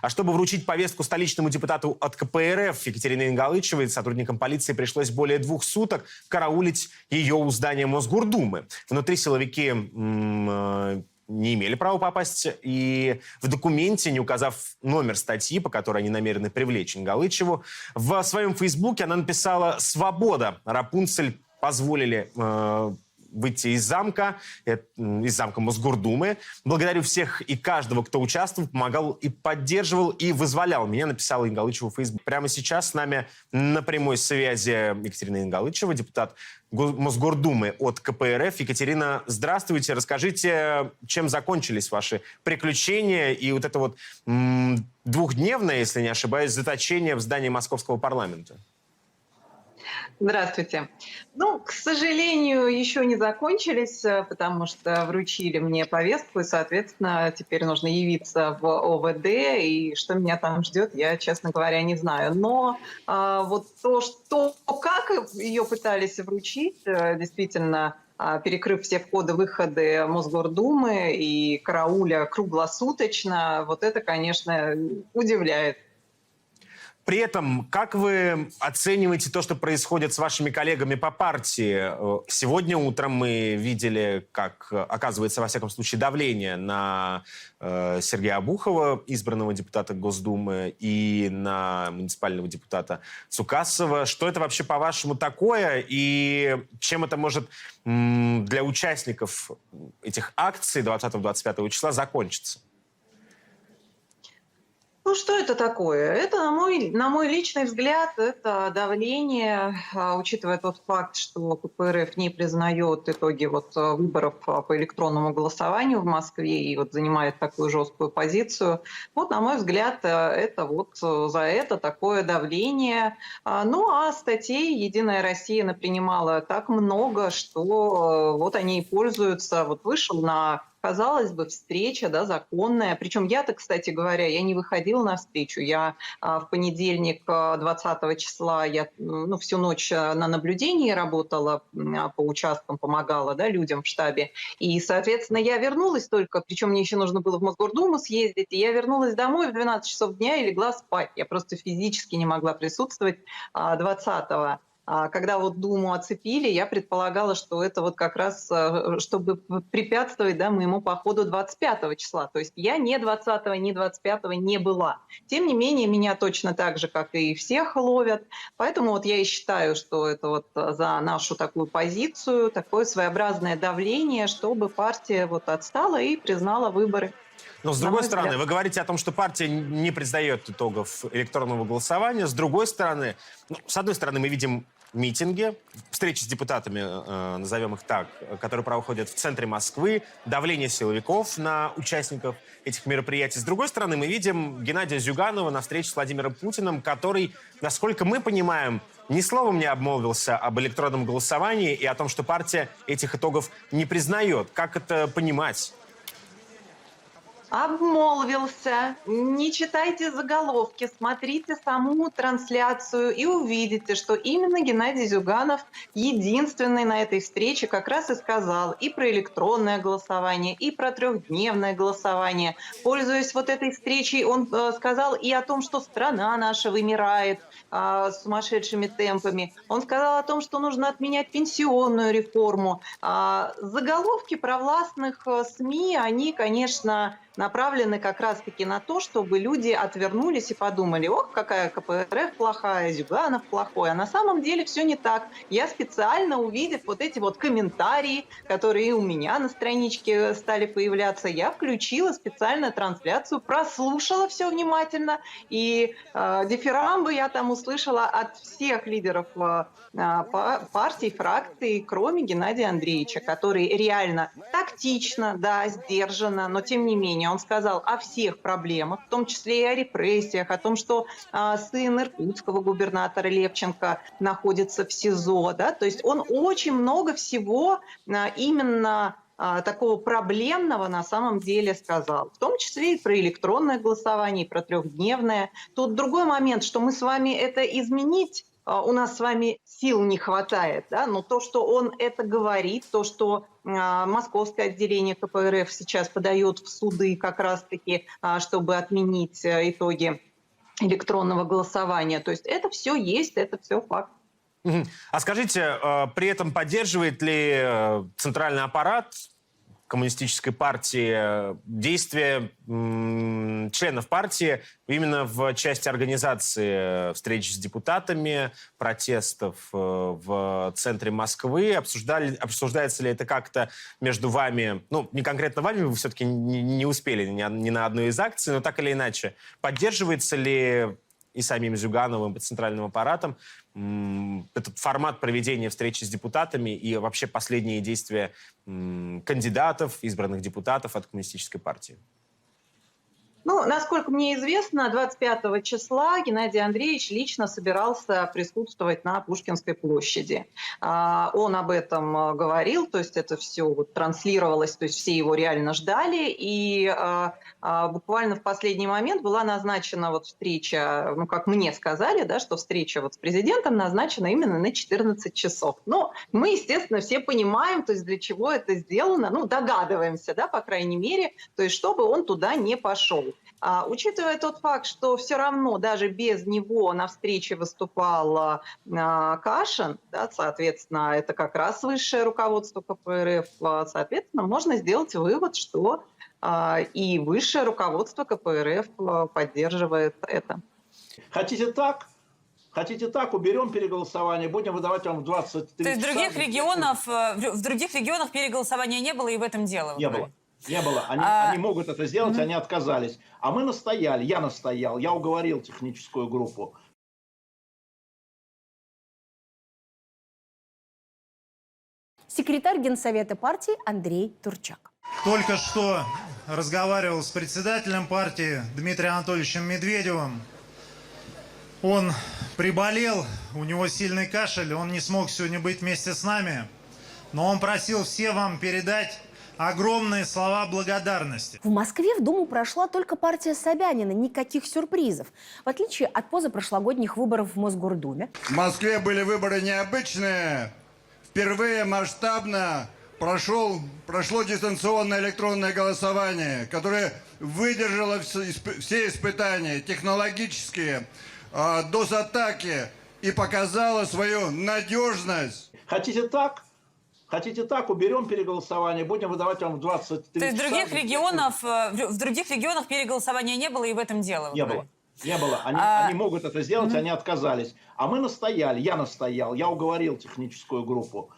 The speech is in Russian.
А чтобы вручить повестку столичному депутату от КПРФ Екатерине Ингалычевой, сотрудникам полиции пришлось более 2 суток караулить ее у здания Мосгордумы. Внутри силовики не имели права попасть, и в документе, не указав номер статьи, по которой они намерены привлечь Ингалычеву, в своем фейсбуке она написала «Свобода». Рапунцель позволили выйти из замка Мосгордумы. Благодарю всех и каждого, кто участвовал, помогал и поддерживал, и вызволял меня, написала Ингалычева в Facebook. Прямо сейчас с нами на прямой связи Екатерина Ингалычева, депутат Мосгордумы от КПРФ. Екатерина, здравствуйте. Расскажите, чем закончились ваши приключения и вот это вот двухдневное, если не ошибаюсь, заточение в здании Московского парламента? Здравствуйте. Ну, к сожалению, еще не закончились, потому что вручили мне повестку, и, соответственно, теперь нужно явиться в ОВД, и что меня там ждет, я, честно говоря, не знаю. Но вот как ее пытались вручить, действительно, перекрыв все входы-выходы Мосгордумы и карауля круглосуточно, вот это, конечно, удивляет. При этом, как вы оцениваете то, что происходит с вашими коллегами по партии? Сегодня утром мы видели, как оказывается, во всяком случае, давление на Сергея Обухова, избранного депутата Госдумы, и на муниципального депутата Цукасова. Что это вообще, по-вашему, такое? И чем это может для участников этих акций 20-25 числа закончиться? Ну, что это такое? Это, на мой личный взгляд, это давление, учитывая тот факт, что КПРФ не признает итоги выборов по электронному голосованию в Москве и занимает такую жесткую позицию. Вот, на мой взгляд, это за это такое давление. Ну, а статей «Единая Россия» напринимала так много, что они и пользуются. Вышел на, казалось бы, встреча, да, законная. Причем я-то, кстати говоря, я не выходила на встречу. Я в понедельник, 20 числа, я всю ночь на наблюдении работала, по участкам помогала, да, людям в штабе. И, соответственно, я вернулась только, причем мне еще нужно было в Мосгордуму съездить, и я вернулась домой в 12 часов дня и легла спать. Я просто физически не могла присутствовать 20-го. Когда Думу оцепили, я предполагала, что это как раз, чтобы препятствовать, да, моему походу 25 числа. То есть я ни 20-го, ни 25-го не была. Тем не менее, меня точно так же, как и всех, ловят. Поэтому я и считаю, что это за нашу такую позицию, такое своеобразное давление, чтобы партия отстала и признала выборы. Но с другой стороны, вы говорите о том, что партия не признает итогов электронного голосования. С другой стороны, с одной стороны, мы видим митинги, встречи с депутатами, назовем их так, которые проходят в центре Москвы, давление силовиков на участников этих мероприятий. С другой стороны, мы видим Геннадия Зюганова на встрече с Владимиром Путиным, который, насколько мы понимаем, ни словом не обмолвился об электронном голосовании и о том, что партия этих итогов не признает. Как это понимать? Обмолвился. Не читайте заголовки, смотрите саму трансляцию и увидите, что именно Геннадий Зюганов единственный на этой встрече как раз и сказал и про электронное голосование, и про трехдневное голосование. Пользуясь этой встречей, он сказал и о том, что страна наша вымирает сумасшедшими темпами. Он сказал о том, что нужно отменять пенсионную реформу. Заголовки провластных СМИ, они, конечно, направлены как раз-таки на то, чтобы люди отвернулись и подумали: ох, какая КПРФ плохая, Зюганов плохой. А на самом деле все не так. Я специально, увидев эти комментарии, которые и у меня на страничке стали появляться, я включила специально трансляцию, прослушала все внимательно, и дифирамбы я там услышала от всех лидеров партий, фракций, кроме Геннадия Андреевича, который реально тактично, да, сдержанно, но тем не менее он сказал о всех проблемах, в том числе и о репрессиях, о том, что сын иркутского губернатора Левченко находится в СИЗО. Да? То есть он очень много всего именно такого проблемного на самом деле сказал. В том числе и про электронное голосование, и про трехдневное. Тут другой момент, что мы с вами это изменить у нас с вами сил не хватает, да, но то, что он это говорит, то, что московское отделение КПРФ сейчас подает в суды как раз-таки, чтобы отменить итоги электронного голосования, то есть это все есть, это все факт. Мгм. А скажите, при этом поддерживает ли центральный аппарат коммунистической партии действия членов партии именно в части организации встреч с депутатами, протестов в центре Москвы? Обсуждается ли это как-то между вами? Ну, не конкретно вами, вы все-таки не успели ни на одной из акций, но так или иначе. Поддерживается ли и самим Зюгановым, и центральным аппаратом этот формат проведения встречи с депутатами и вообще последние действия кандидатов, избранных депутатов от коммунистической партии? Ну, насколько мне известно, 25 числа Геннадий Андреевич лично собирался присутствовать на Пушкинской площади. Он об этом говорил, то есть это все вот транслировалось, то есть все его реально ждали. И буквально в последний момент была назначена вот встреча, ну, как мне сказали, да, что встреча вот с президентом назначена именно на 14 часов. Но мы, естественно, все понимаем, то есть для чего это сделано, ну, догадываемся, да, по крайней мере, то есть чтобы он туда не пошел. Учитывая тот факт, что все равно даже без него на встрече выступал Кашин, да, соответственно, это как раз высшее руководство КПРФ, соответственно, можно сделать вывод, что и высшее руководство КПРФ поддерживает это. Хотите так? Хотите так, уберем переголосование, будем выдавать вам в 23 То есть часа. в других регионах переголосования не было, и в этом дело? Не было. Не было. Они могут это сделать, они отказались. А мы настояли, я настоял, я уговорил техническую группу. Секретарь Генсовета партии Андрей Турчак. Только что разговаривал с председателем партии Дмитрием Анатольевичем Медведевым. Он приболел, у него сильный кашель, он не смог сегодня быть вместе с нами. Но он просил всем вам передать огромные слова благодарности. В Москве в Думу прошла только партия Собянина. Никаких сюрпризов. В отличие от позапрошлогодних выборов в Мосгордуме. В Москве были выборы необычные. Впервые масштабно прошло дистанционное электронное голосование, которое выдержало все испытания технологические, DOS-атаки и показало свою надежность. Хотите так? Хотите так, уберем переголосование, будем выдавать вам в 23 То есть часа. в других регионах переголосования не было, и в этом дело? Не было. Не было. Они могут это сделать, они отказались. А мы настояли, я настоял, я уговорил техническую группу.